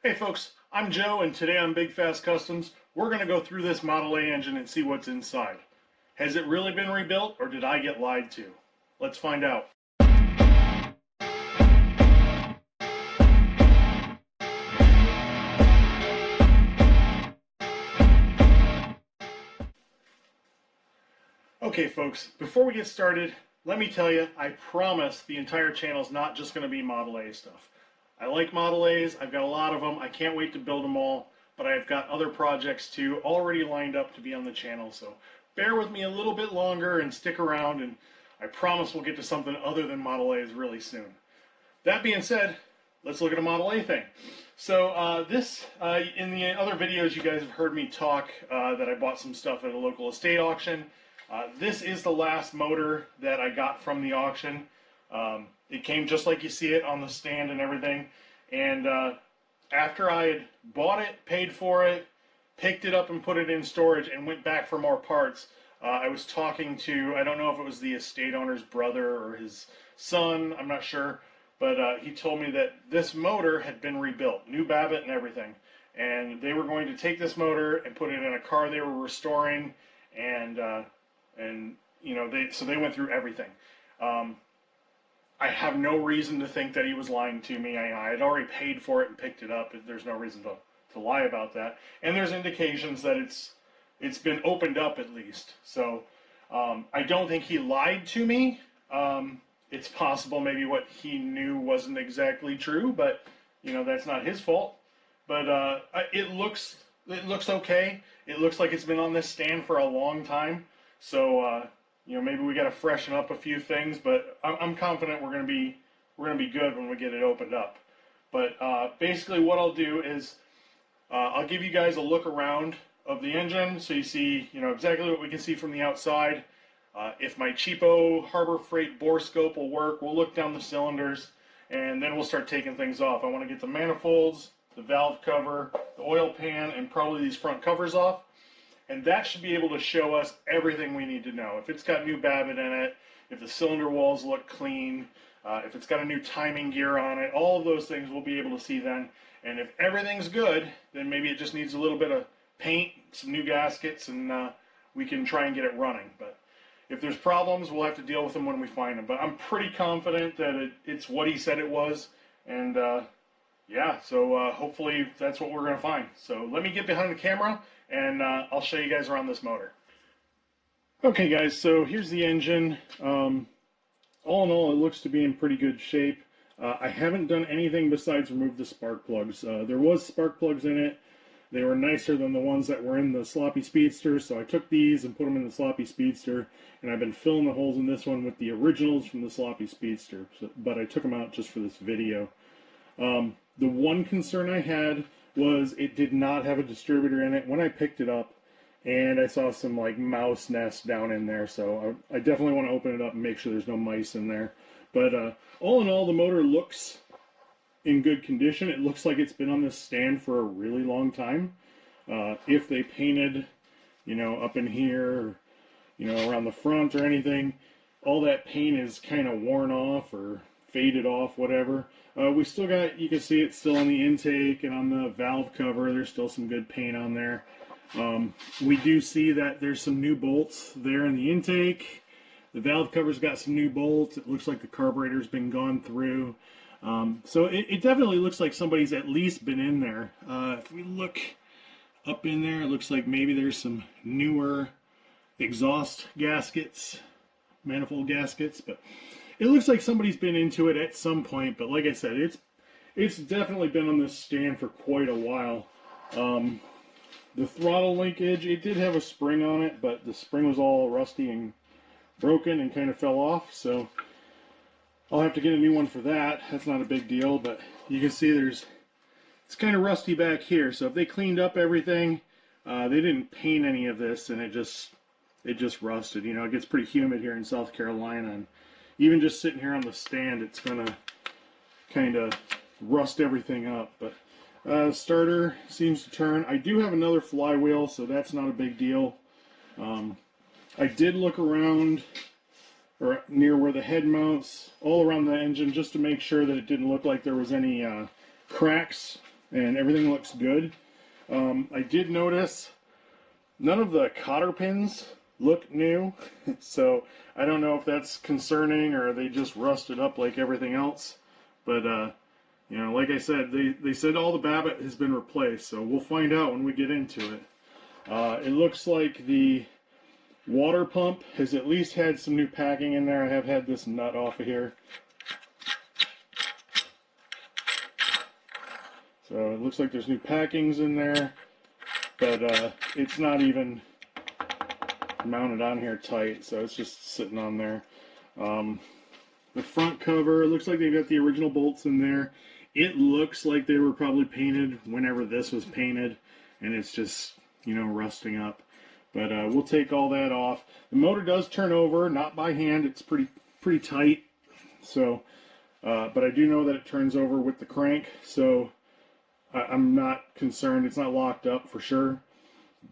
Hey folks, I'm Joe, and today on Big Fast Customs, we're going to go through this Model A engine and see what's inside. Has it really been rebuilt, or did I get lied to? Let's find out. Okay folks, before we get started, let me tell you, I promise the entire channel is not just going to be Model A stuff. I like Model A's, I've got a lot of them, I can't wait to build them all, but I've got other projects too already lined up to be on the channel, so bear with me a little bit longer and stick around, and I promise we'll get to something other than Model A's really soon. That being said, let's look at a Model A thing. So in the other videos you guys have heard me talk that I bought some stuff at a local estate auction. This is the last motor that I got from the auction. It came just like you see it on the stand and everything. And after I had bought it, paid for it, picked it up and put it in storage and went back for more parts, I was talking to, I don't know if it was the estate owner's brother or his son, I'm not sure, but he told me that this motor had been rebuilt, new Babbitt and everything. And they were going to take this motor and put it in a car they were restoring, and you know, they went through everything. I have no reason to think that he was lying to me. I had already paid for it and picked it up. There's no reason to lie about that. And there's indications that it's been opened up at least. So I don't think he lied to me. It's possible maybe what he knew wasn't exactly true, but you know, that's not his fault. But it looks okay. It looks like it's been on this stand for a long time. So you know, maybe we got to freshen up a few things, but I'm confident we're gonna be good when we get it opened up. But basically, what I'll do is I'll give you guys a look around of the engine, so you see, you know, exactly what we can see from the outside. If my cheapo Harbor Freight borescope will work, we'll look down the cylinders, and then we'll start taking things off. I want to get the manifolds, the valve cover, the oil pan, and probably these front covers off. And that should be able to show us everything we need to know. If it's got new Babbitt in it, if the cylinder walls look clean, if it's got a new timing gear on it, all of those things we'll be able to see then. And if everything's good, then maybe it just needs a little bit of paint, some new gaskets, and we can try and get it running. But if there's problems, we'll have to deal with them when we find them. But I'm pretty confident that it's what he said it was. And yeah, so hopefully that's what we're going to find. So let me get behind the camera, and I'll show you guys around this motor. Okay guys, so here's the engine. All in all, it looks to be in pretty good shape. I haven't done anything besides remove the spark plugs. There was spark plugs in it. They were nicer than the ones that were in the Sloppy Speedster, so I took these and put them in the Sloppy Speedster, and I've been filling the holes in this one with the originals from the Sloppy Speedster, but I took them out just for this video. The one concern I had was it did not have a distributor in it when I picked it up, and I saw some like mouse nests down in there, so I definitely want to open it up and make sure there's no mice in there. But all in all, the motor looks in good condition. It looks like it's been on this stand for a really long time. If they painted, you know, up in here, or, you know, around the front or anything, all that paint is kind of worn off or faded off, whatever. We still got, you can see it's still on the intake and on the valve cover. There's still some good paint on there. We do see that there's some new bolts there in the intake. The valve cover's got some new bolts. It looks like the carburetor's been gone through. So it definitely looks like somebody's at least been in there. If we look up in there, it looks like maybe there's some newer exhaust gaskets, manifold gaskets, but it looks like somebody's been into it at some point. But like I said, it's definitely been on this stand for quite a while. The throttle linkage, it did have a spring on it, but the spring was all rusty and broken and kind of fell off, so I'll have to get a new one for that. That's not a big deal, but you can see it's kind of rusty back here. So if they cleaned up everything, they didn't paint any of this, and it just rusted. You know, it gets pretty humid here in South Carolina, and even just sitting here on the stand, it's gonna kind of rust everything up. But starter seems to turn. I do have another flywheel, so that's not a big deal. I did look around, or near where the head mounts, all around the engine, just to make sure that it didn't look like there was any cracks and everything looks good. I did notice none of the cotter pins look new, so I don't know if that's concerning or they just rusted up like everything else. But you know, like I said, they said all the Babbitt has been replaced, so we'll find out when we get into it. It looks like the water pump has at least had some new packing in there. I have had this nut off of here. So it looks like there's new packings in there, but it's not even mounted on here tight, so it's just sitting on there. The front cover, it looks like they've got the original bolts in there. It looks like they were probably painted whenever this was painted, and it's just, you know, rusting up. But we'll take all that off. The motor does turn over, not by hand. It's pretty tight. So, but I do know that it turns over with the crank, so I'm not concerned. It's not locked up for sure.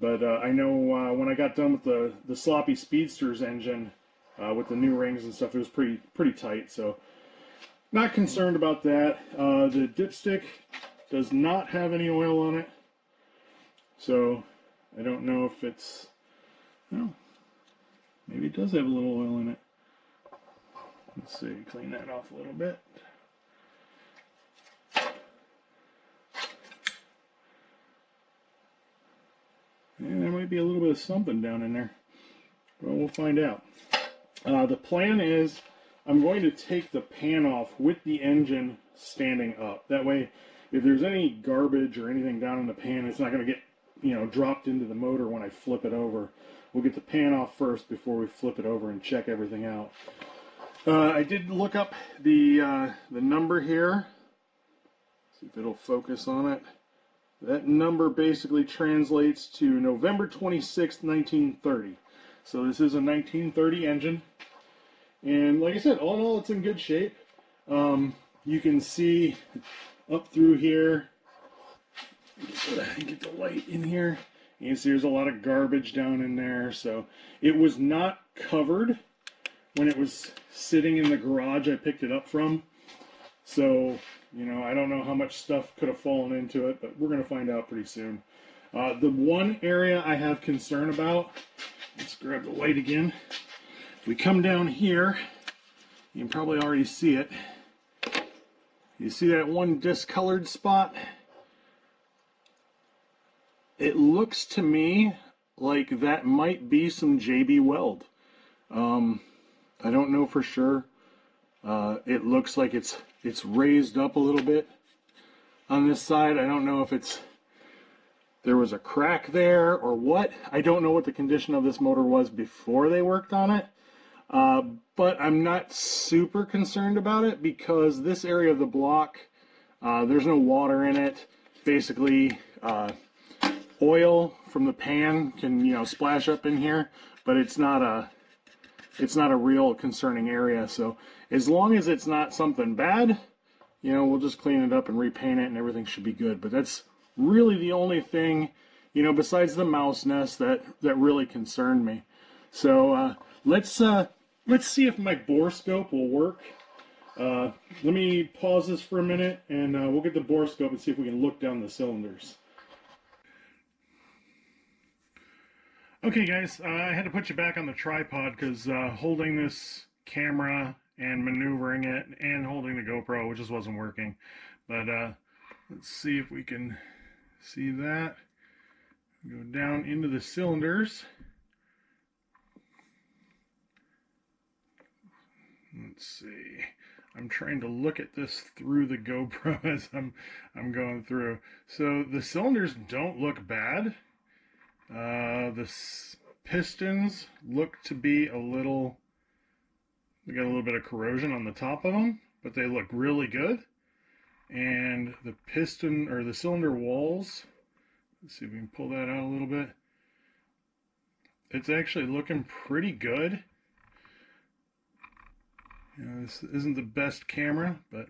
But I know when I got done with the Sloppy Speedster's engine with the new rings and stuff, it was pretty tight. So not concerned about that. The dipstick does not have any oil on it, so I don't know if it's, well, maybe it does have a little oil in it. Let's see, clean that off a little bit. And there might be a little bit of something down in there. Well, we'll find out. The plan is I'm going to take the pan off with the engine standing up. That way, if there's any garbage or anything down in the pan, it's not going to get, you know, dropped into the motor when I flip it over. We'll get the pan off first before we flip it over and check everything out. I did look up the number here. See if it'll focus on it. That number basically translates to November 26th, 1930. So this is a 1930 engine. And like I said, all in all, it's in good shape. You can see up through here, get the light in here. You can see there's a lot of garbage down in there. So it was not covered when it was sitting in the garage I picked it up from. So, you know, I don't know how much stuff could have fallen into it, but we're going to find out pretty soon. The one area I have concern about, let's grab the light again. If we come down here, you can probably already see it. You see that one discolored spot? It looks to me like that might be some JB Weld. I don't know for sure. It looks like it's raised up a little bit on this side. I don't know if there was a crack there or what. I don't know what the condition of this motor was before they worked on it. But I'm not super concerned about it because this area of the block, there's no water in it. Basically, oil from the pan can, you know, splash up in here, but it's not a real concerning area. So as long as it's not something bad, you know, we'll just clean it up and repaint it and everything should be good. But that's really the only thing, you know, besides the mouse nest that really concerned me. So let's see if my borescope will work. Let me pause this for a minute and we'll get the borescope and see if we can look down the cylinders. Okay guys, I had to put you back on the tripod because holding this camera and maneuvering it and holding the GoPro just wasn't working. But let's see if we can see that. Go down into the cylinders. Let's see. I'm trying to look at this through the GoPro as I'm going through. So the cylinders don't look bad. The pistons look to be they got a little bit of corrosion on the top of them, but they look really good. And the piston or the cylinder walls, let's see if we can pull that out a little bit. It's actually looking pretty good. You know, this isn't the best camera, but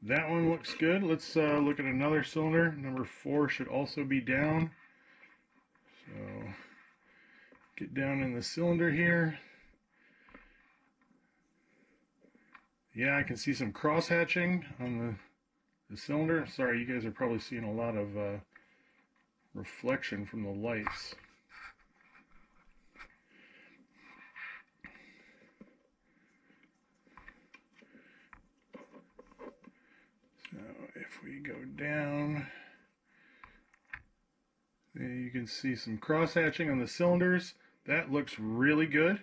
that one looks good. Let's look at another cylinder. Number 4 should also be down. So get down in the cylinder here. Yeah, I can see some cross hatching on the cylinder. Sorry, you guys are probably seeing a lot of reflection from the lights. So if we go down, you can see some cross hatching on the cylinders. That looks really good.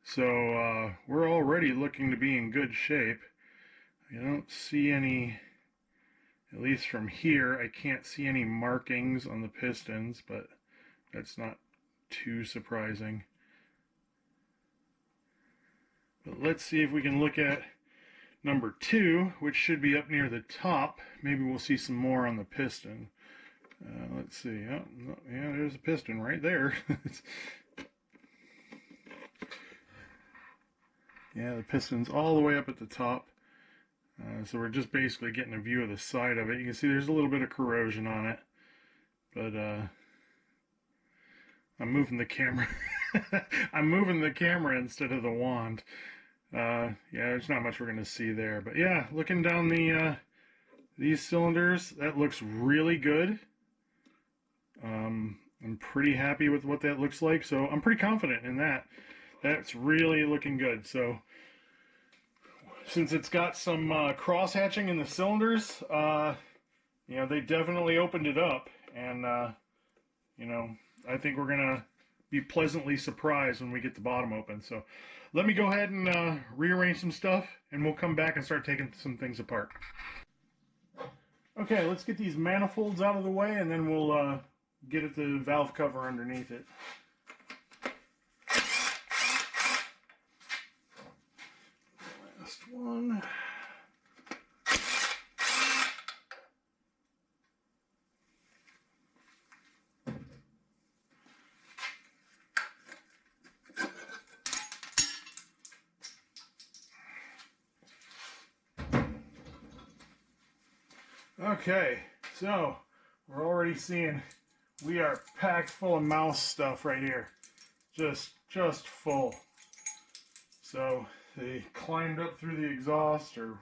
So we're already looking to be in good shape. I don't see any, at least from here, I can't see any markings on the pistons, but that's not too surprising. But let's see if we can look at number 2, which should be up near the top. Maybe we'll see some more on the piston. Let's see. Oh, no, yeah, there's a piston right there. Yeah, the piston's all the way up at the top. So we're just basically getting a view of the side of it. You can see there's a little bit of corrosion on it. But I'm moving the camera. I'm moving the camera instead of the wand. Yeah, there's not much we're going to see there. But yeah, looking down these cylinders, that looks really good. I'm pretty happy with what that looks like. So I'm pretty confident in that. That's really looking good. So since it's got some cross hatching in the cylinders, you know, they definitely opened it up, and you know, I think we're gonna be pleasantly surprised when we get the bottom open. So let me go ahead and rearrange some stuff, and we'll come back and start taking some things apart. Okay, let's get these manifolds out of the way, and then we'll get at the valve cover underneath it. Last one. Okay, so we're already seeing we are packed full of mouse stuff right here. Just full. So they climbed up through the exhaust or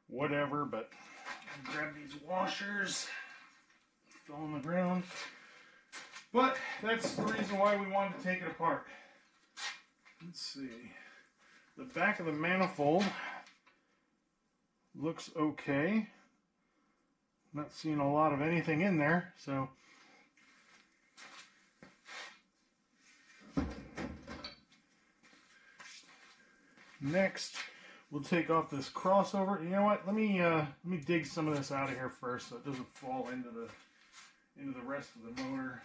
whatever, but I grab these washers, fell on the ground. But that's the reason why we wanted to take it apart. Let's see. The back of the manifold looks okay. Not seeing a lot of anything in there, so next we'll take off this crossover. You know what? Let me dig some of this out of here first so it doesn't fall into the rest of the motor.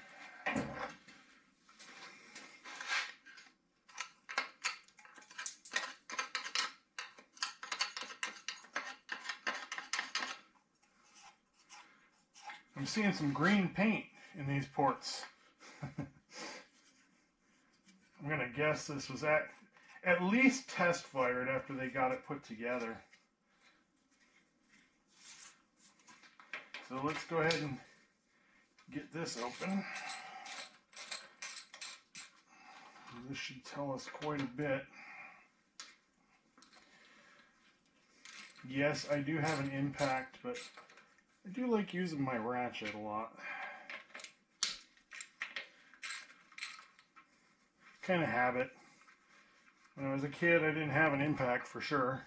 I'm seeing some green paint in these ports. I'm gonna guess this was at least test fired after they got it put together. So let's go ahead and get this open. This should tell us quite a bit. Yes, I do have an impact, but I do like using my ratchet a lot. Kind of habit. When I was a kid, I didn't have an impact for sure.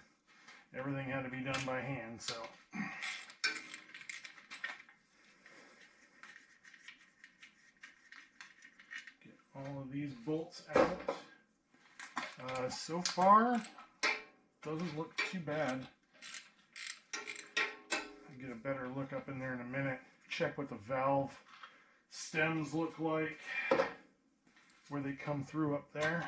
Everything had to be done by hand, so. Get all of these bolts out. So far, doesn't look too bad. I'll get a better look up in there in a minute. Check what the valve stems look like, where they come through up there.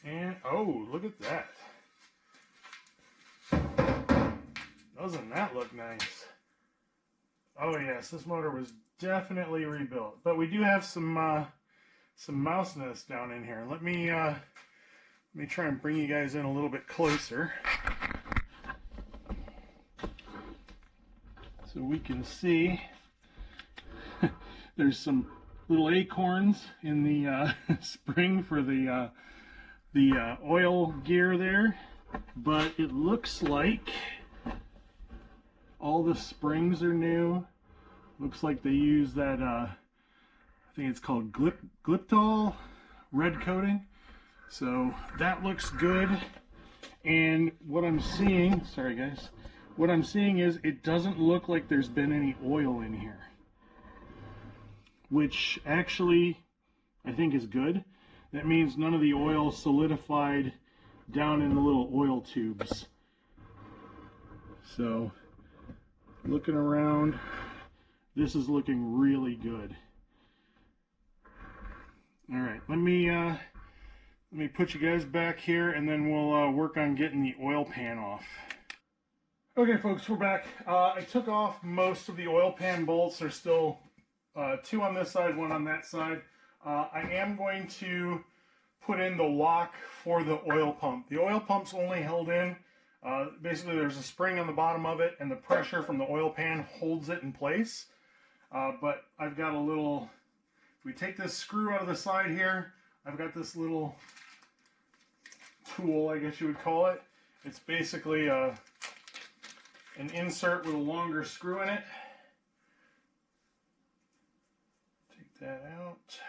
And, oh, look at that. Doesn't that look nice? Oh yes, this motor was definitely rebuilt. But we do have some mouse nests down in here. Let me Let me try and bring you guys in a little bit closer so we can see. There's some little acorns in the spring for the oil gear there, but it looks like all the springs are new. Looks like they use that, I think it's called Glyptol red coating. So that looks good. And what I'm seeing, sorry guys, what I'm seeing is it doesn't look like there's been any oil in here, which actually I think is good. That means none of the oil solidified down in the little oil tubes. So looking around, this is looking really good. All right, let me put you guys back here, and then we'll work on getting the oil pan off. Okay, folks, we're back. I took off most of the oil pan bolts. There's still 2 on this side, 1 on that side. I am going to put in the lock for the oil pump. The oil pump's only held in. Basically, there's a spring on the bottom of it, and the pressure from the oil pan holds it in place. But I've got a little, if we take this screw out of the side here, I've got this little tool, I guess you would call it. It's basically an insert with a longer screw in it. Take that out,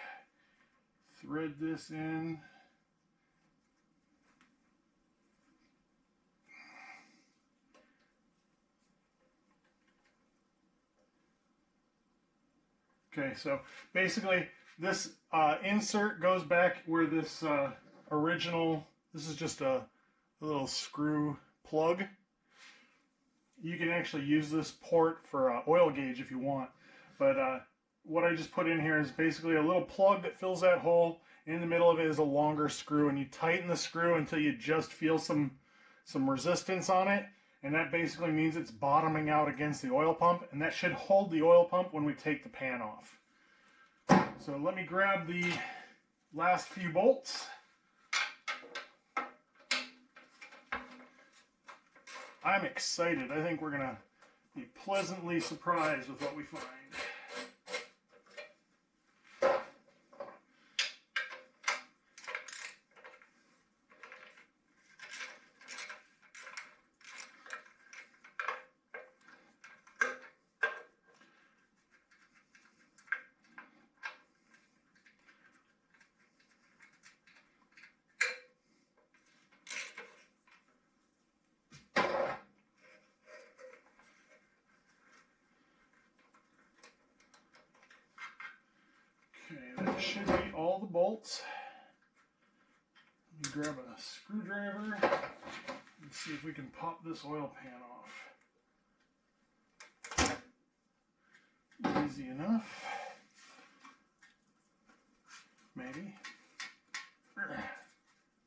thread this in. Okay, so basically this insert goes back where this original, this is just a little screw plug. You can actually use this port for oil gauge if you want, but what I just put in here is basically a little plug that fills that hole. In the middle of it is a longer screw, and you tighten the screw until you just feel some resistance on it, and that basically means it's bottoming out against the oil pump, and that should hold the oil pump when we take the pan off. So let me grab the last few bolts. I'm excited. I think we're going to be pleasantly surprised with what we find. Okay, that should be all the bolts. Let me grab a screwdriver and see if we can pop this oil pan off. Easy enough. Maybe.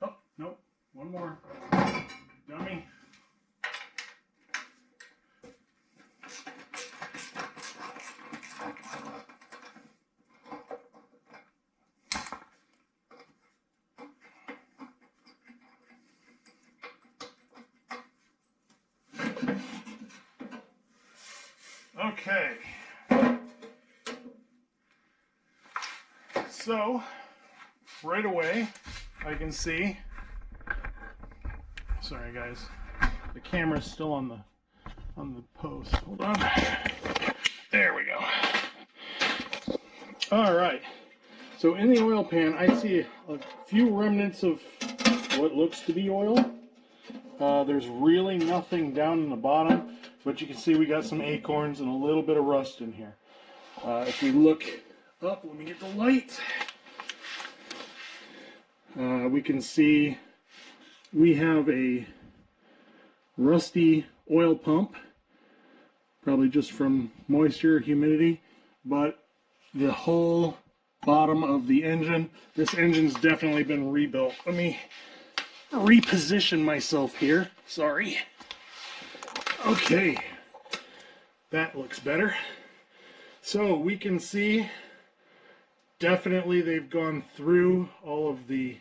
Oh, nope. One more. Dummy. Okay, so right away I can see, sorry guys, the camera's still on the post. Hold on. There we go. All right. So in the oil pan, I see a few remnants of what looks to be oil. There's really nothing down in the bottom, but you can see we got some acorns and a little bit of rust in here. If we look up, let me get the light. We can see we have a rusty oil pump, probably just from moisture, humidity, but the whole bottom of the engine, this engine's definitely been rebuilt. Let me reposition myself here. Sorry. Okay, that looks better. So we can see definitely they've gone through all of the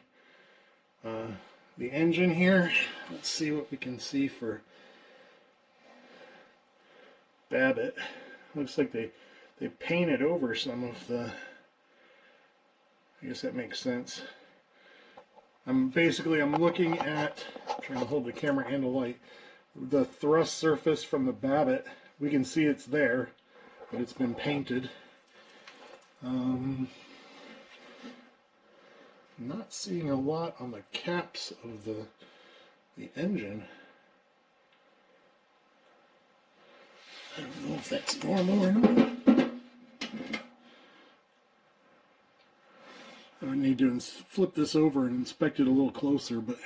the engine here. Let's see what we can see for Babbitt. Looks like they painted over some of the, I guess that makes sense. I'm looking at, trying to hold the camera and the light, the thrust surface from the Babbitt. We can see it's there, but it's been painted. Not seeing a lot on the caps of the engine. I don't know if that's normal or not. I would need to flip this over and inspect it a little closer, but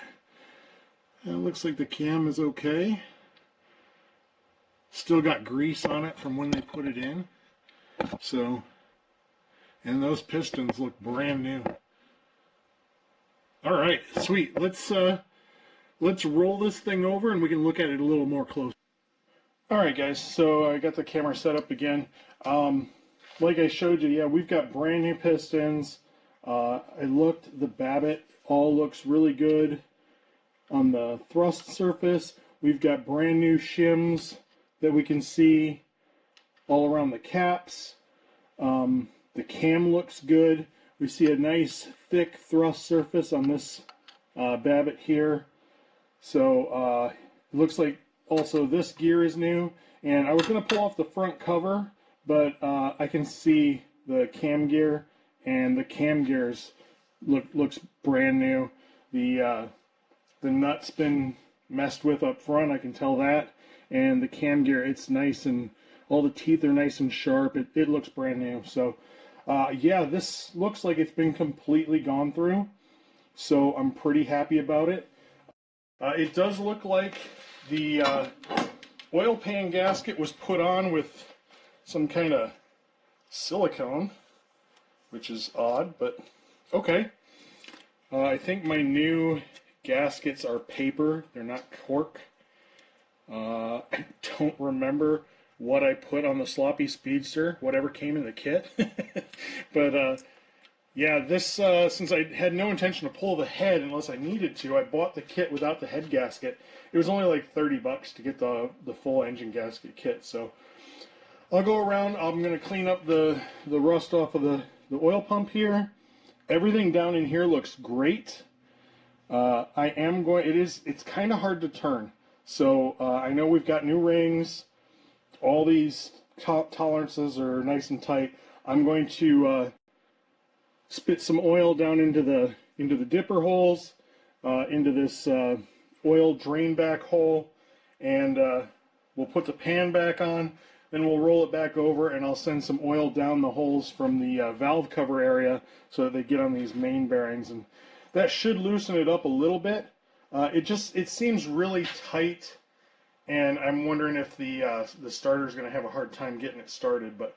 it looks like the cam is okay. Still got grease on it from when they put it in. So, and those pistons look brand new. All right, sweet. Let's roll this thing over and we can look at it a little more close. All right, guys. So I got the camera set up again. Like I showed you, yeah, we've got brand new pistons. I looked. The Babbitt all looks really good on the thrust surface. We've got brand new shims that we can see all around the caps. The cam looks good. We see a nice thick thrust surface on this Babbitt here. So it looks like also this gear is new. And I was going to pull off the front cover, but I can see the cam gear, and the cam gears looks brand new. The nut's been messed with up front, I can tell that. And the cam gear, it's nice, and all the teeth are nice and sharp. It looks brand new. So yeah, this looks like it's been completely gone through, so I'm pretty happy about it. It does look like the oil pan gasket was put on with some kind of silicone, which is odd, but okay. I think my new gaskets are paper, they're not cork. I don't remember what I put on the Sloppy Speedster, whatever came in the kit. But yeah, this since I had no intention to pull the head unless I needed to, I bought the kit without the head gasket. It was only like 30 bucks to get the full engine gasket kit. So I'll go around. I'm going to clean up the rust off of the oil pump here. Everything down in here looks great. It's kind of hard to turn. So I know we've got new rings. All these top tolerances are nice and tight. I'm going to spit some oil down into the dipper holes, into this oil drain back hole, and we'll put the pan back on. Then we'll roll it back over, and I'll send some oil down the holes from the valve cover area so that they get on these main bearings, and that should loosen it up a little bit. It seems really tight, and I'm wondering if the starter is going to have a hard time getting it started. But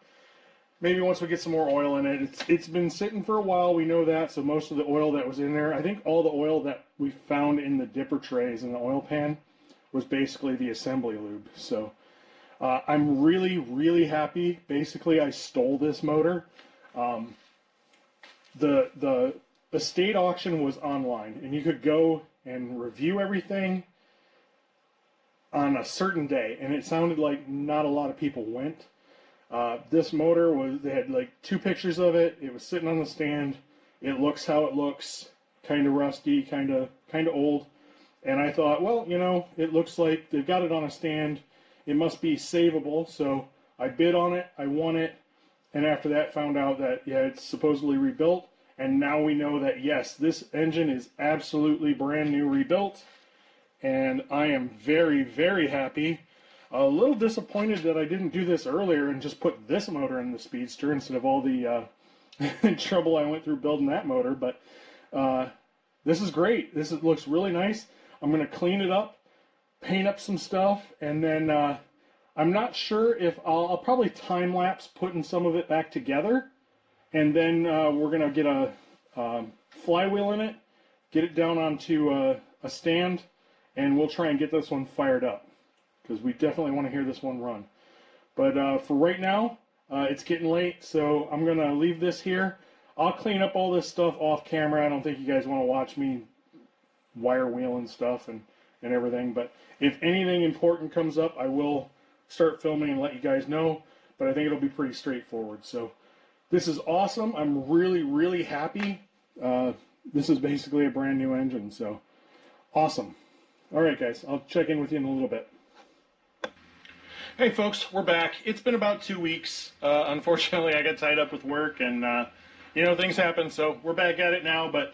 maybe once we get some more oil in it, it's been sitting for a while. We know that, so most of the oil that was in there, I think all the oil that we found in the dipper trays in the oil pan was basically the assembly lube. So I'm really, really happy. Basically, I stole this motor. The estate auction was online, and you could go and review everything on a certain day, and it sounded like not a lot of people went. This motor they had like 2 pictures of it. It was sitting on the stand. It looks how it looks, kind of rusty, kind of old. And I thought, well, you know, it looks like they've got it on a stand. It must be savable. So I bid on it. I won it. And after that, found out that, yeah, it's supposedly rebuilt. And now we know that, yes, this engine is absolutely brand new, rebuilt. And I am very, very happy. A little disappointed that I didn't do this earlier and just put this motor in the Speedster instead of all the trouble I went through building that motor. But this is great. Looks really nice. I'm going to clean it up, paint up some stuff, and then I'm not sure if I'll probably time-lapse putting some of it back together. And then we're going to get a flywheel in it, get it down onto a stand, and we'll try and get this one fired up, because we definitely want to hear this one run. But for right now, it's getting late, so I'm going to leave this here. I'll clean up all this stuff off camera. I don't think you guys want to watch me wire wheel and stuff and everything. But if anything important comes up, I will start filming and let you guys know. But I think it'll be pretty straightforward. So this is awesome. I'm really, really happy. This is basically a brand new engine, so awesome. All right, guys, I'll check in with you in a little bit. Hey, folks, we're back. It's been about 2 weeks. Unfortunately, I got tied up with work, and you know, things happen, so we're back at it now. But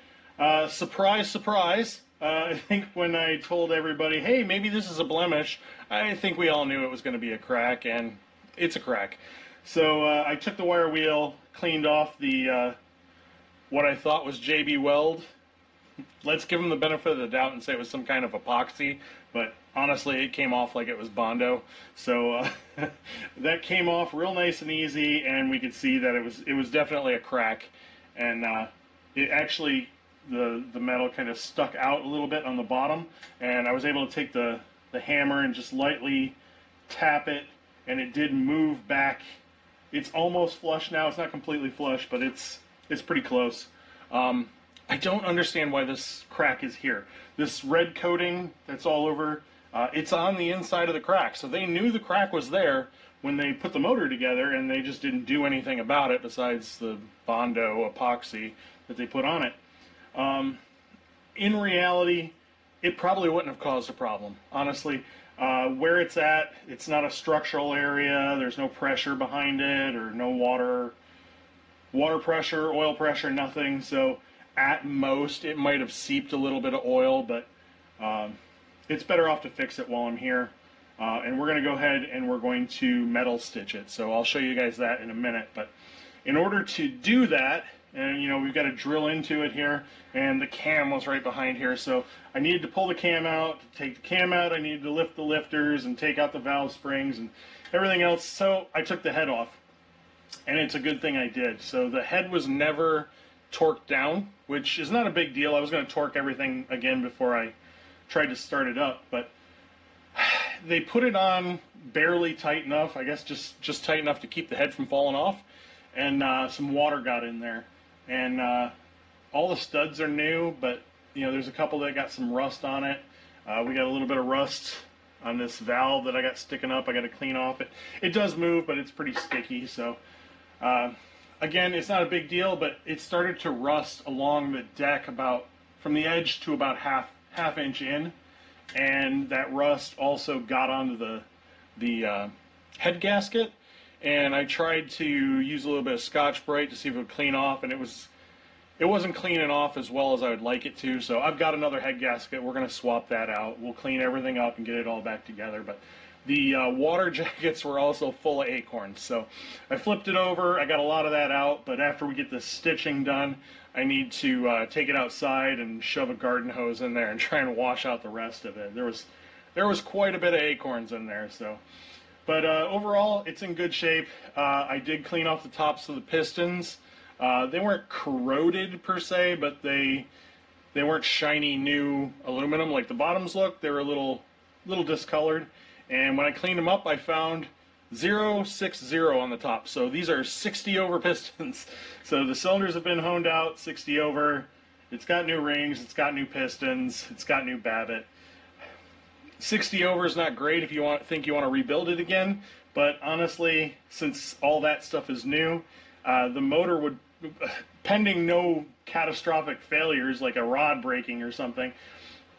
surprise, surprise, I think when I told everybody, hey, maybe this is a blemish, I think we all knew it was going to be a crack, and it's a crack. So I took the wire wheel, cleaned off the what I thought was JB Weld. Let's give them the benefit of the doubt and say it was some kind of epoxy, but honestly, it came off like it was Bondo. So that came off real nice and easy, and we could see that it was definitely a crack, and it actually the metal kind of stuck out a little bit on the bottom, and I was able to take the hammer and just lightly tap it, and it did move back. It's almost flush now. It's not completely flush, but it's pretty close. I don't understand why this crack is here. This red coating that's all over, it's on the inside of the crack. So they knew the crack was there when they put the motor together, and they just didn't do anything about it besides the Bondo epoxy that they put on it. In reality, it probably wouldn't have caused a problem. Honestly, where it's at, it's not a structural area. There's no pressure behind it, or no water pressure, oil pressure, nothing. So at most, it might have seeped a little bit of oil, but it's better off to fix it while I'm here. And we're going to go ahead and we're going to metal stitch it. So I'll show you guys that in a minute. But in order to do that, and you know, we've got to drill into it here, and the cam was right behind here. So I needed to pull the cam out. To take the cam out, I needed to lift the lifters and take out the valve springs and everything else. So I took the head off, and it's a good thing I did. So the head was never torqued down, which is not a big deal. I was going to torque everything again before I tried to start it up, but they put it on barely tight enough, I guess just tight enough to keep the head from falling off, and some water got in there. And all the studs are new, but you know, there's a couple that got some rust on it. We got a little bit of rust on this valve that I got sticking up. I got to clean off it. It does move, but it's pretty sticky, so again, it's not a big deal, but it started to rust along the deck about from the edge to about half inch in, and that rust also got onto the head gasket. And I tried to use a little bit of Scotch-Brite to see if it would clean off, and it wasn't cleaning off as well as I would like it to. So I've got another head gasket. We're going to swap that out. We'll clean everything up and get it all back together. But the water jackets were also full of acorns. So I flipped it over. I got a lot of that out. But after we get the stitching done, I need to take it outside and shove a garden hose in there and try and wash out the rest of it. There was quite a bit of acorns in there. So. But overall, it's in good shape. I did clean off the tops of the pistons. They weren't corroded per se, but they weren't shiny new aluminum like the bottoms look. They were a little discolored. And when I cleaned them up, I found 060 on the top. So these are 60 over pistons. So the cylinders have been honed out, 60 over. It's got new rings, it's got new pistons, it's got new Babbitt. 60 over is not great if you think you want to rebuild it again, but honestly, since all that stuff is new, the motor would, pending no catastrophic failures like a rod breaking or something,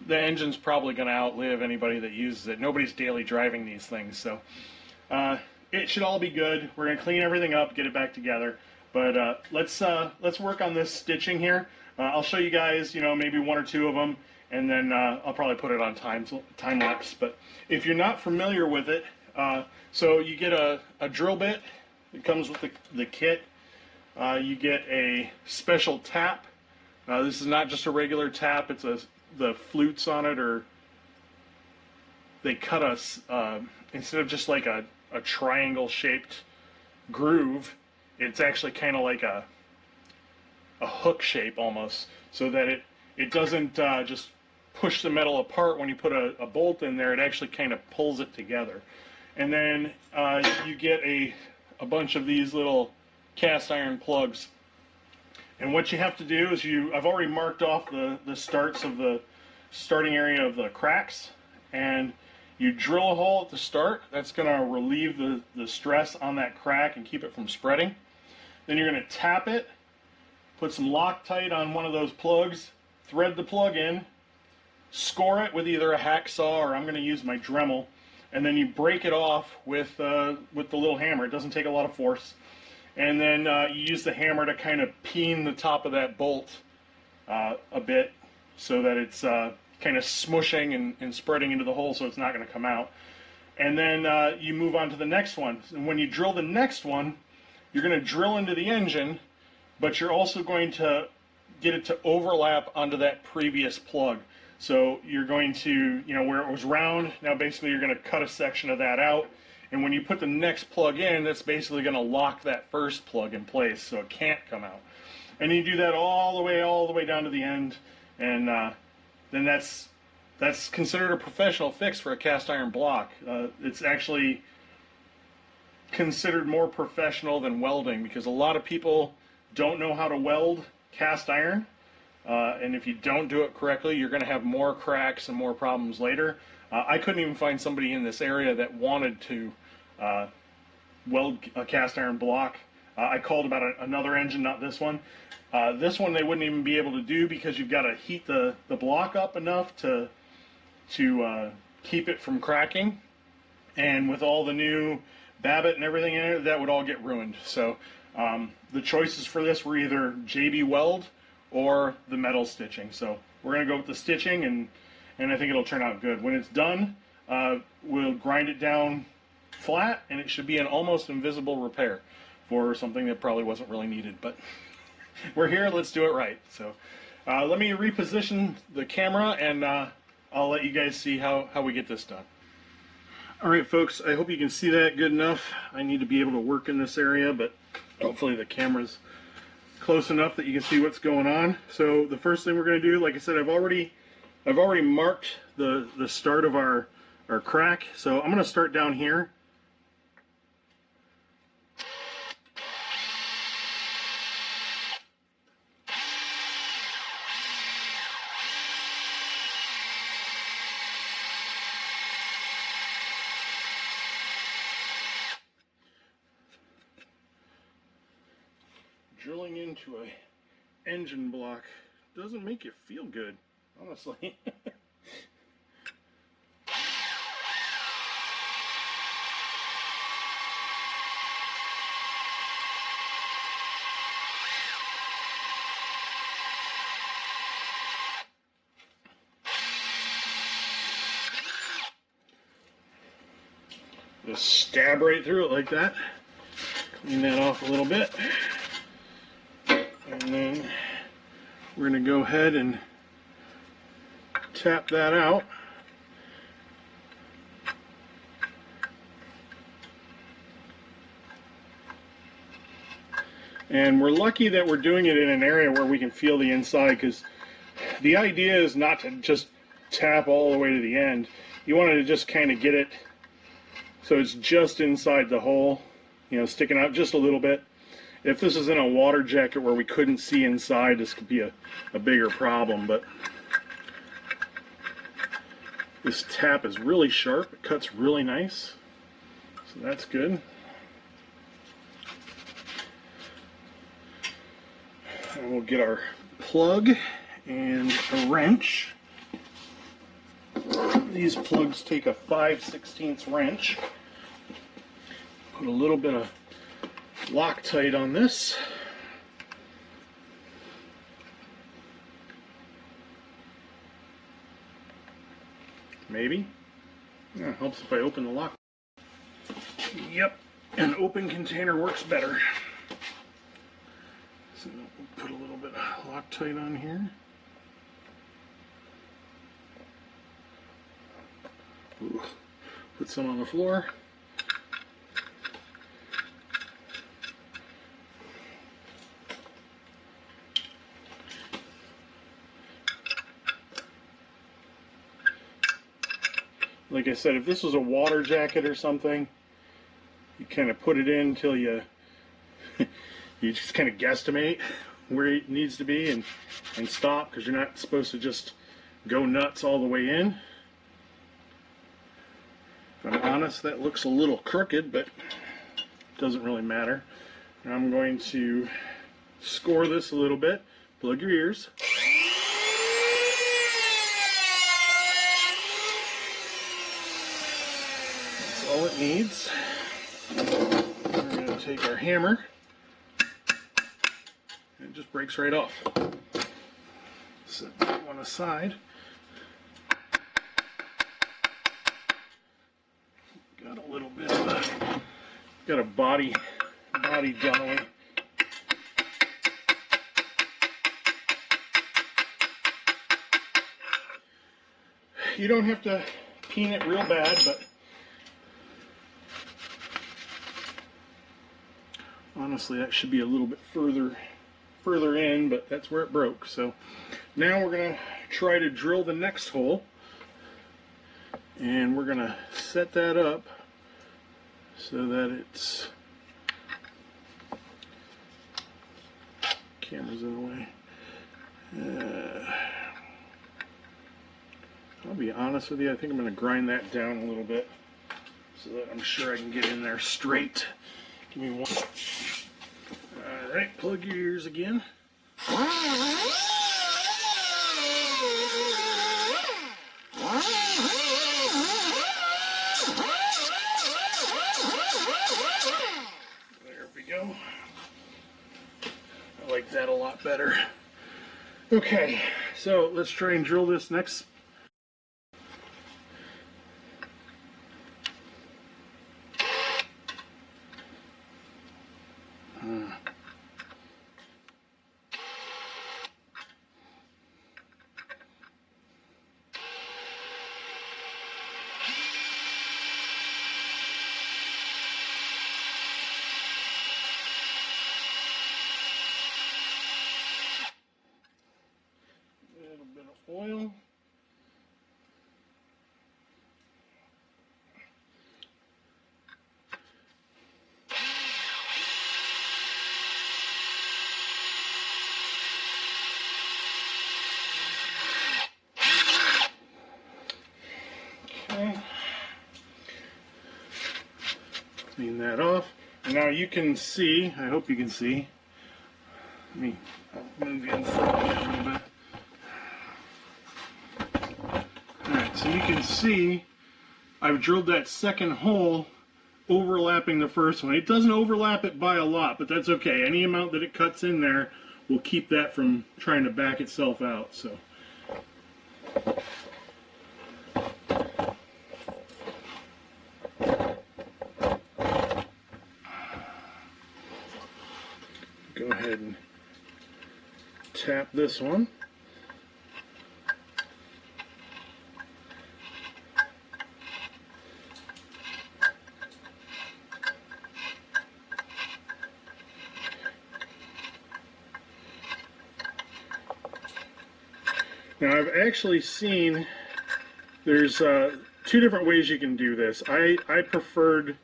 the engine's probably going to outlive anybody that uses it. Nobody's daily driving these things, so it should all be good. We're going to clean everything up, get it back together, but let's work on this stitching here. I'll show you guys, you know, maybe one or two of them, and then I'll probably put it on time lapse. But if you're not familiar with it, so you get a drill bit. It comes with the kit. You get a special tap. This is not just a regular tap. It's the flutes on it, or they cut us instead of just like a triangle shaped groove. It's actually kind of like a hook shape almost, so that it doesn't just push the metal apart when you put a bolt in there. It actually kind of pulls it together. And then you get a bunch of these little cast iron plugs. And what you have to do is I've already marked off the starts of the starting area of the cracks, and you drill a hole at the start. That's going to relieve the stress on that crack and keep it from spreading. Then you're going to tap it, put some Loctite on one of those plugs, thread the plug in, score it with either a hacksaw or I'm going to use my Dremel, and then you break it off with the little hammer. It doesn't take a lot of force. And then you use the hammer to kind of peen the top of that bolt a bit so that it's kind of smushing and spreading into the hole so it's not going to come out. And then you move on to the next one. And when you drill the next one, you're going to drill into the engine, but you're also going to get it to overlap onto that previous plug. So you're going to, where it was round, now basically you're going to cut a section of that out. And when you put the next plug in, that's basically going to lock that first plug in place so it can't come out. And you do that all the way down to the end, and then that's considered a professional fix for a cast iron block. It's actually considered more professional than welding because a lot of people don't know how to weld cast iron, and if you don't do it correctly, you're going to have more cracks and more problems later. I couldn't even find somebody in this area that wanted to weld a cast iron block. I called about another engine, not this one. This one they wouldn't even be able to do because you've got to heat the block up enough to keep it from cracking. And with all the new Babbitt and everything in it, that would all get ruined. So the choices for this were either JB Weld or the metal stitching. So we're going to go with the stitching, and I think it'll turn out good. When it's done, we'll grind it down flat, and it should be an almost invisible repair for something that probably wasn't really needed. But we're here, let's do it right. So let me reposition the camera, and I'll let you guys see how we get this done. All right, folks, I hope you can see that good enough. I need to be able to work in this area, but hopefully the camera's close enough that you can see what's going on. So the first thing we're going to do, like I said, I've already marked the start of our crack. So I'm going to start down here. Drilling into a engine block doesn't make you feel good, honestly. Just stab right through it like that. Clean that off a little bit. And then we're going to go ahead and tap that out. And we're lucky that we're doing it in an area where we can feel the inside, because the idea is not to just tap all the way to the end. You want to just kind of get it so it's just inside the hole, sticking out just a little bit. If this is in a water jacket where we couldn't see inside, this could be a bigger problem, but this tap is really sharp. It cuts really nice, so that's good. And we'll get our plug and a wrench. These plugs take a 5/16 wrench. Put a little bit of Loctite on this. Maybe. Yeah, it helps if I open the lock. Yep, an open container works better. So we'll put a little bit of Loctite on here. Ooh. Put some on the floor. Like I said, if this was a water jacket or something, you kind of put it in until you just kind of guesstimate where it needs to be and stop, because you're not supposed to just go nuts all the way in. If I'm honest, that looks a little crooked, but it doesn't really matter. Now I'm going to score this a little bit. Plug your ears. That's all it needs. We're going to take our hammer, and it just breaks right off. Set that one aside. Got a little bit of a body demoing. You don't have to peen it real bad, but honestly that should be a little bit further in, but that's where it broke. So now we're gonna try to drill the next hole, and we're gonna set that up so that it's, camera's in the way. I'll be honest with you, I think I'm going to grind that down a little bit so that I'm sure I can get in there straight. Give me one. Alright, plug your ears again. There we go. I like that a lot better. Okay, so let's try and drill this next. Oil. Okay. Clean that off. And now you can see, I hope you can see. I'll move you in front a little bit. Alright, so you can see I've drilled that second hole overlapping the first one. It doesn't overlap it by a lot, but that's okay. Any amount that it cuts in there will keep that from trying to back itself out. So go ahead and tap this one. Now I've actually seen there's two different ways you can do this. I preferred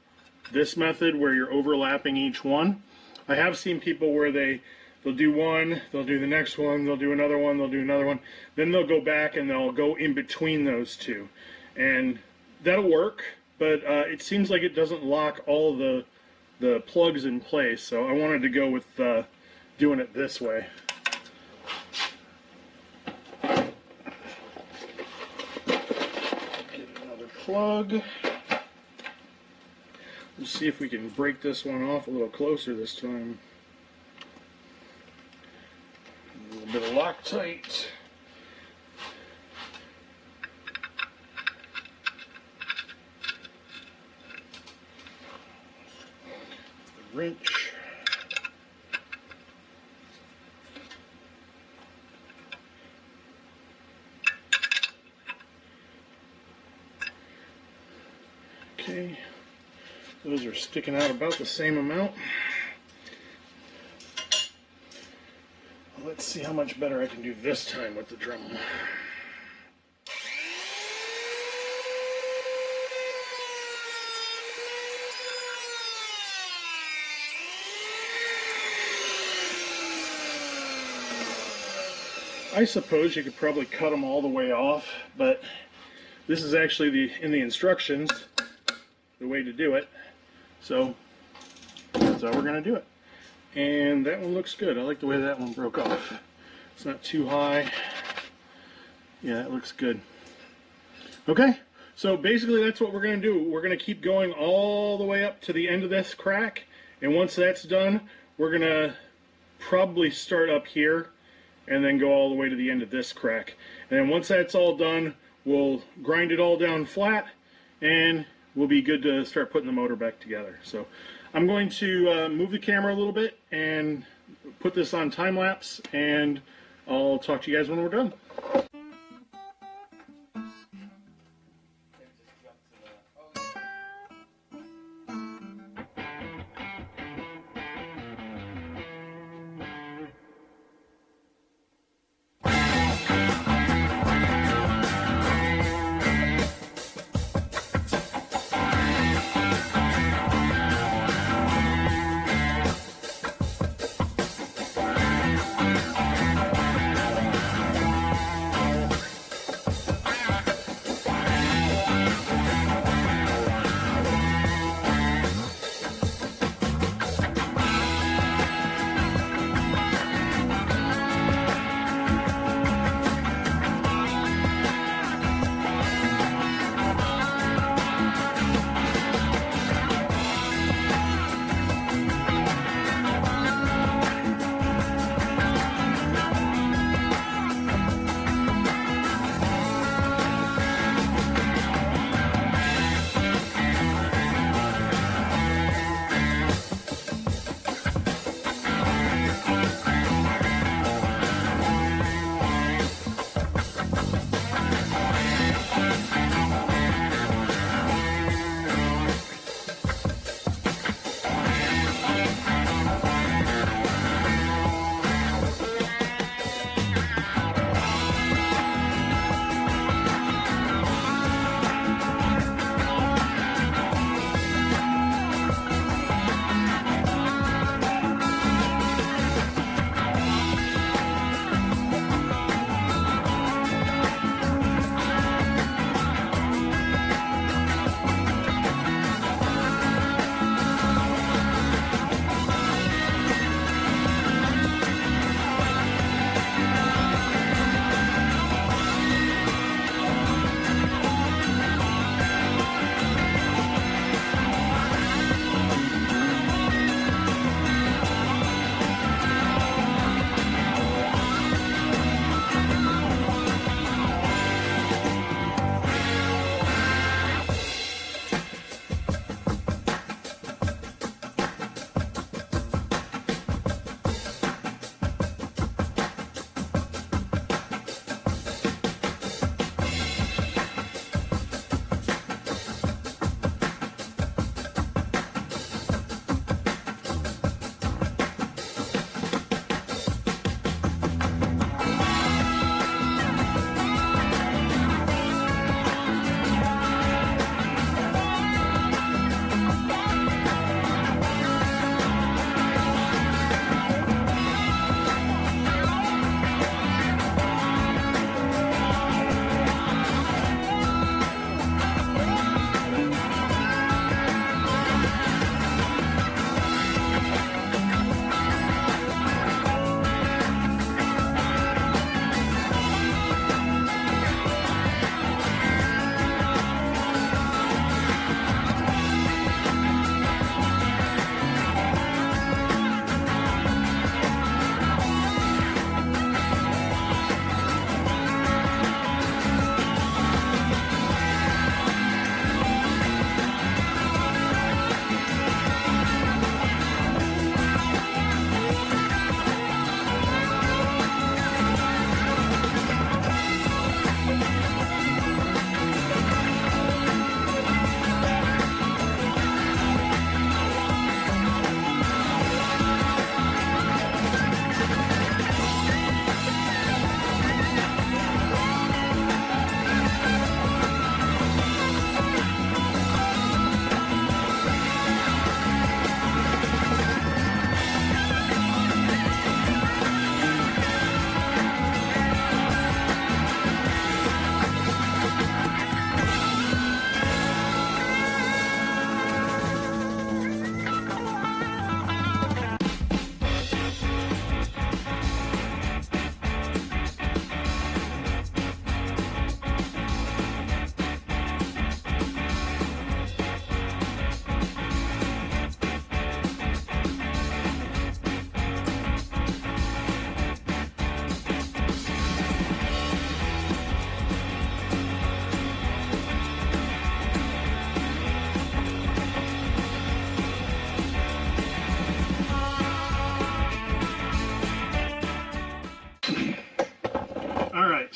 this method where you're overlapping each one. I have seen people where they'll do one, they'll do the next one, they'll do another one, they'll do another one, then they'll go back and they'll go in between those two. And that'll work, but it seems like it doesn't lock all the plugs in place, so I wanted to go with doing it this way. Plug. Let's see if we can break this one off a little closer this time. A little bit of Loctite. The wrench. Okay, those are sticking out about the same amount. Let's see how much better I can do this time with the Dremel. I suppose you could probably cut them all the way off, but this is actually in the instructions, the way to do it. So that's how we're going to do it. And that one looks good. I like the way that one broke off. It's not too high. Yeah, that looks good. Okay, so basically that's what we're going to do. We're going to keep going all the way up to the end of this crack. And once that's done, we're going to probably start up here and then go all the way to the end of this crack. And then once that's all done, we'll grind it all down flat and we'll be good to start putting the motor back together. So I'm going to move the camera a little bit and put this on time lapse, and I'll talk to you guys when we're done.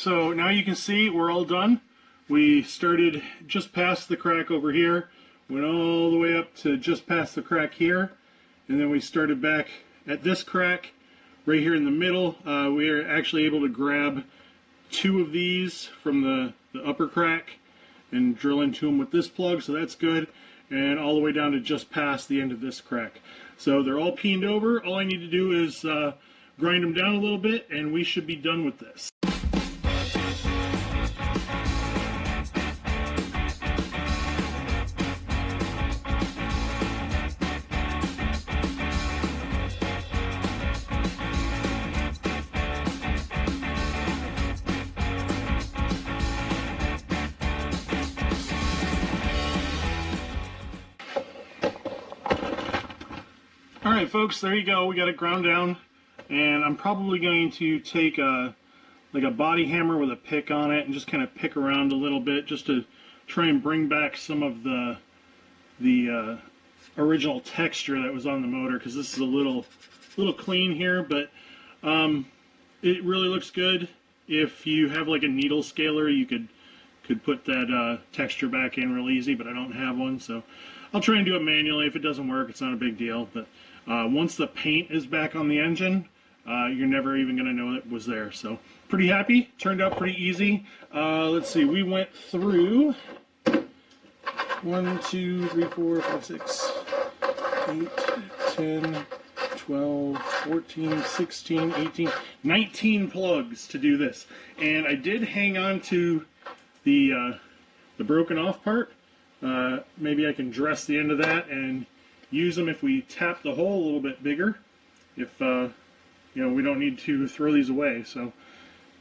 so now you can see we're all done. We started just past the crack over here, went all the way up to just past the crack here, and then we started back at this crack right here in the middle. We are actually able to grab 2 of these from the upper crack and drill into them with this plug, so that's good, and all the way down to just past the end of this crack. So they're all peened over. All I need to do is grind them down a little bit, and we should be done with this. Alright folks, there you go. We got it ground down, and I'm probably going to take a body hammer with a pick on it and just kind of pick around a little bit just to try and bring back some of the original texture that was on the motor, because this is a little clean here, but it really looks good. If you have like a needle scaler, you could put that texture back in real easy, but I don't have one, so I'll try and do it manually. If it doesn't work, it's not a big deal, but once the paint is back on the engine, you're never even going to know it was there. So pretty happy. Turned out pretty easy. Let's see. We went through 1, 2, 3, 4, 5, 6, 8, 10, 12, 14, 16, 18, 19 plugs to do this. And I did hang on to the broken off part. Maybe I can dress the end of that and use them if we tap the hole a little bit bigger, if you know, we don't need to throw these away. So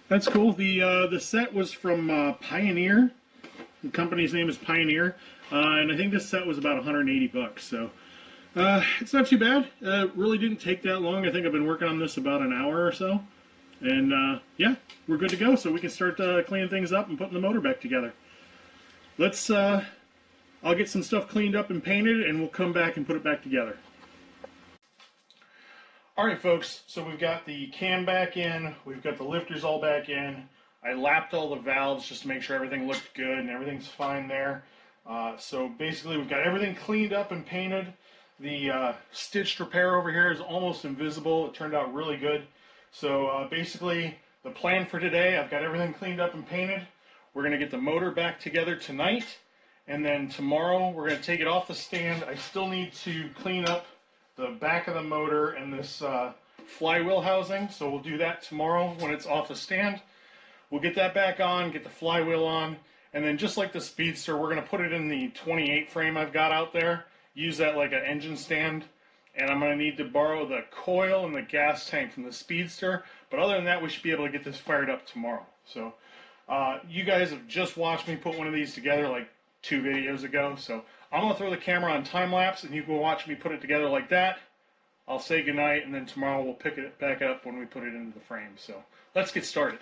that's cool. The set was from Pioneer. The company's name is Pioneer, and I think this set was about 180 bucks. So it's not too bad. Really didn't take that long. I think I've been working on this about an hour or so, and yeah, we're good to go. So we can start cleaning things up and putting the motor back together. Let's I'll get some stuff cleaned up and painted, and we'll come back and put it back together. Alright folks, so we've got the cam back in, we've got the lifters all back in. I lapped all the valves just to make sure everything looked good and everything's fine there. So basically we've got everything cleaned up and painted. The stitched repair over here is almost invisible. It turned out really good. So basically the plan for today, I've got everything cleaned up and painted. We're going to get the motor back together tonight. And then tomorrow we're going to take it off the stand. I still need to clean up the back of the motor and this flywheel housing. So we'll do that tomorrow when it's off the stand. We'll get that back on, get the flywheel on, and then just like the Speedster, we're going to put it in the 28 frame I've got out there. Use that like an engine stand. And I'm going to need to borrow the coil and the gas tank from the Speedster. But other than that, we should be able to get this fired up tomorrow. So you guys have just watched me put one of these together like 2 videos ago, so I'm going to throw the camera on time-lapse and you can watch me put it together like that. I'll say goodnight, and then tomorrow we'll pick it back up when we put it into the frame. So let's get started.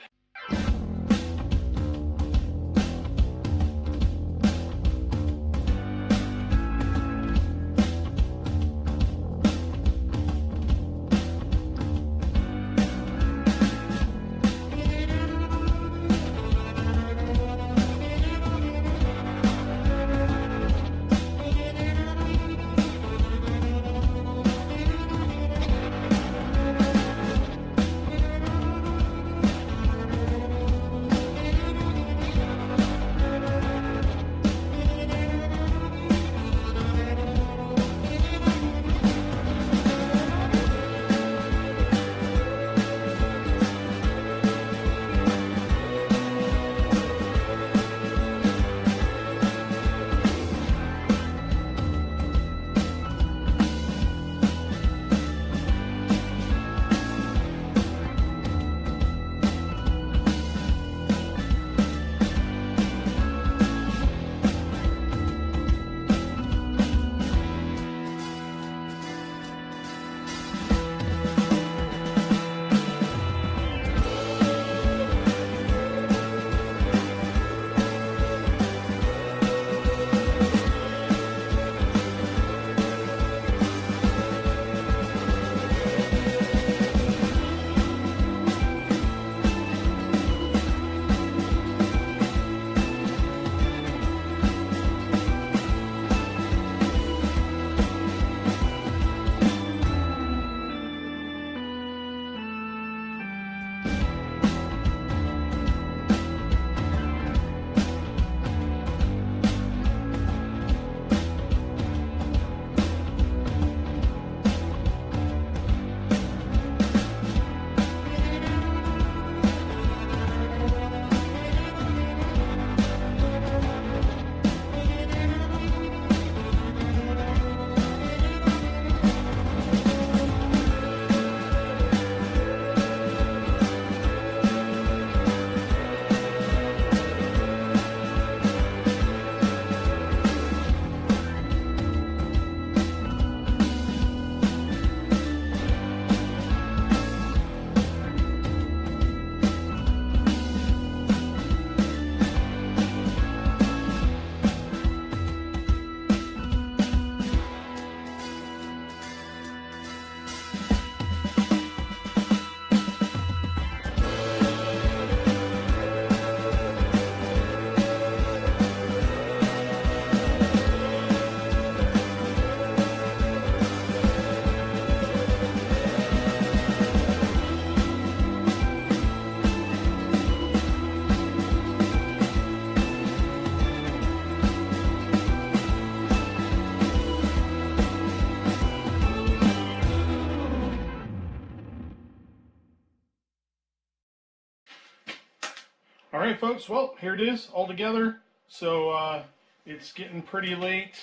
right, folks, well, here it is all together. So it's getting pretty late.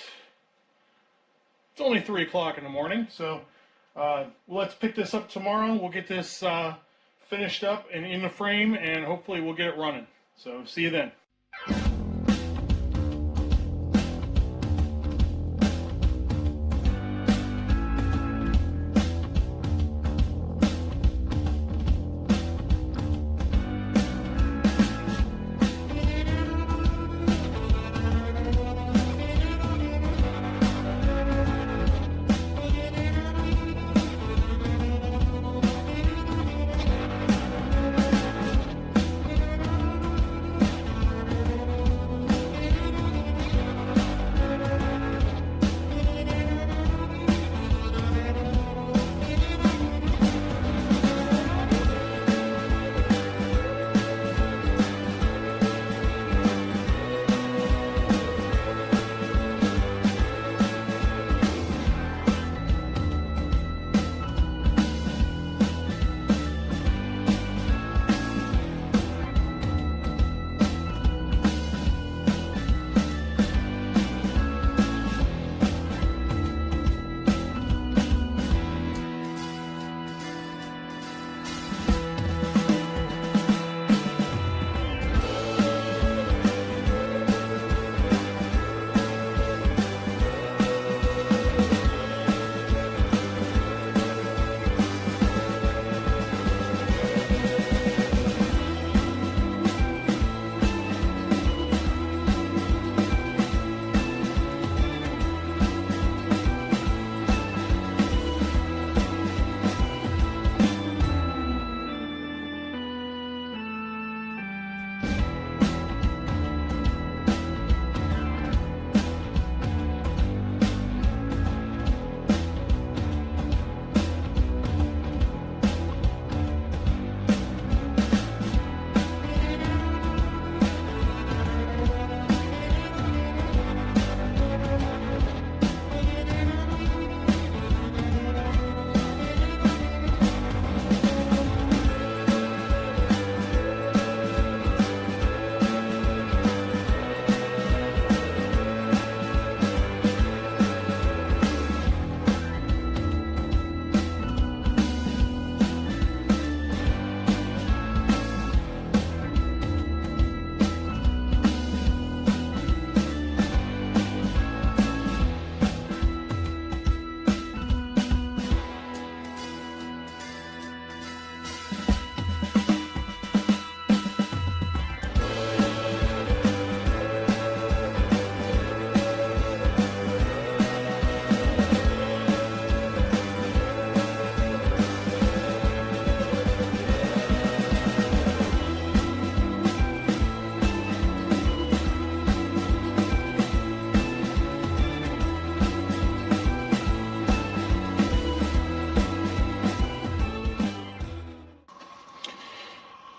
It's only 3 o'clock in the morning, so let's pick this up tomorrow. We'll get this finished up and in the frame, and hopefully we'll get it running. So see you then.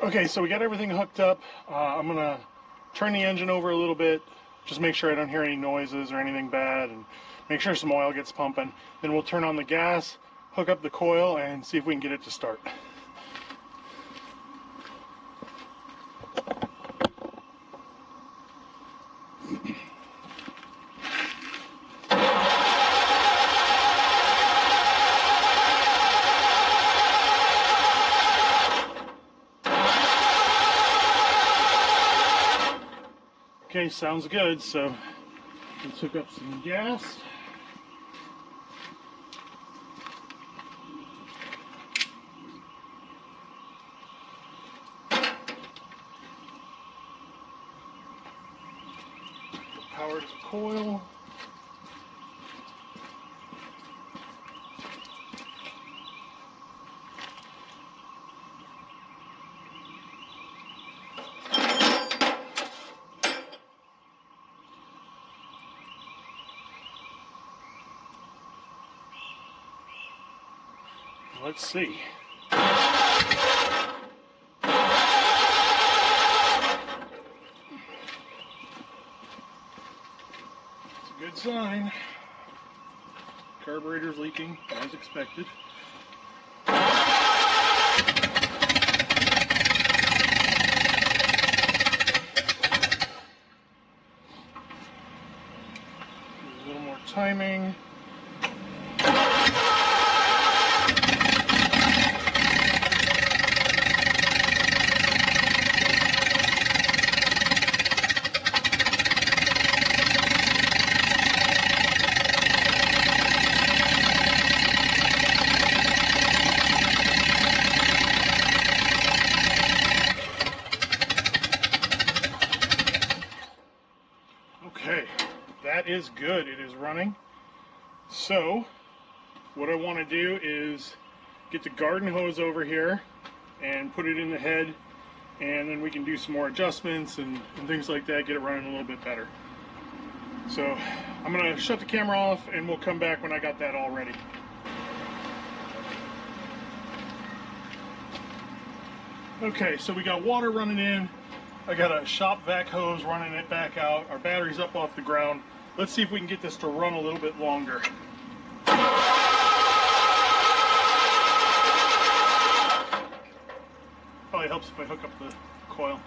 Okay, so we got everything hooked up. I'm gonna turn the engine over a little bit, just make sure I don't hear any noises or anything bad, and make sure some oil gets pumping. Then we'll turn on the gas, hook up the coil, and see if we can get it to start. Okay, sounds good, so let's hook up some gas. Power to the coil. Let's see. It's a good sign. Carburetor's leaking as expected. A little more timing. Okay, that is good. It is running. So, what I want to do is get the garden hose over here and put it in the head, and then we can do some more adjustments and things like that, get it running a little bit better. So, I'm going to shut the camera off and we'll come back when I got that all ready. Okay, so we got water running in. I got a shop vac hose running it back out. Our battery's up off the ground. Let's see if we can get this to run a little bit longer. Probably helps if I hook up the coil.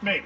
Maybe.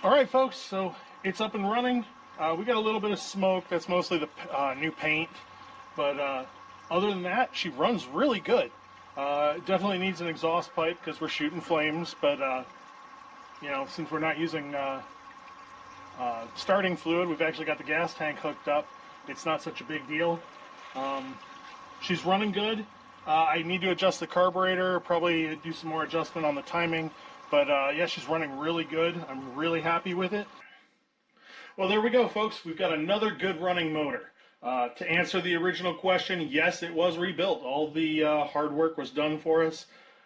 All right, folks, so it's up and running. We got a little bit of smoke. That's mostly the new paint. But other than that, she runs really good. Definitely needs an exhaust pipe because we're shooting flames. But, you know, since we're not using starting fluid, we've actually got the gas tank hooked up. It's not such a big deal. She's running good. I need to adjust the carburetor, probably do some more adjustment on the timing. But yeah, she's running really good. I'm really happy with it. Well, there we go, folks. We've got another good running motor. To answer the original question, yes, it was rebuilt. All the hard work was done for us.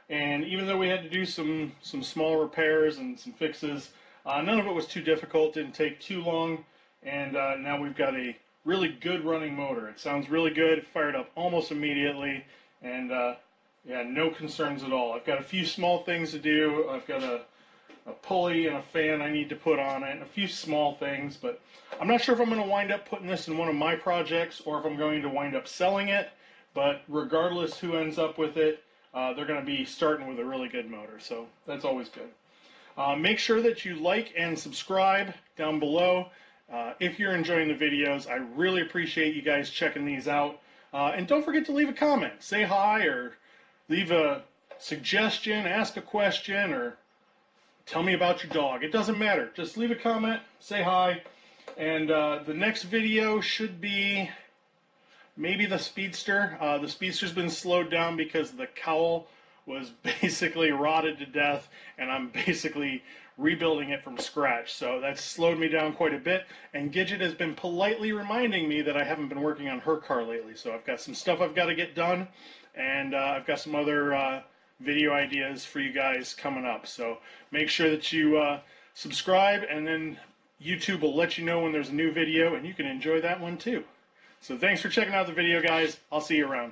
And even though we had to do some small repairs and some fixes, none of it was too difficult, didn't take too long, and now we've got a really good running motor. It sounds really good, it fired up almost immediately, and yeah, no concerns at all. I've got a few small things to do. I've got a pulley and a fan I need to put on it, and a few small things, but I'm not sure if I'm going to wind up putting this in one of my projects or if I'm going to wind up selling it, but regardless who ends up with it, they're going to be starting with a really good motor, so that's always good. Make sure that you like and subscribe down below. If you're enjoying the videos, I really appreciate you guys checking these out. And don't forget to leave a comment. Say hi, or leave a suggestion, ask a question, or tell me about your dog. It doesn't matter. Just leave a comment, say hi, and the next video should be maybe the Speedster. The Speedster's been slowed down because the cowl was basically rotted to death, and I'm basically rebuilding it from scratch. So that's slowed me down quite a bit, and Gidget has been politely reminding me that I haven't been working on her car lately. So I've got some stuff I've got to get done, and I've got some other video ideas for you guys coming up. So make sure that you subscribe, and then YouTube will let you know when there's a new video, and you can enjoy that one too. So thanks for checking out the video, guys. I'll see you around.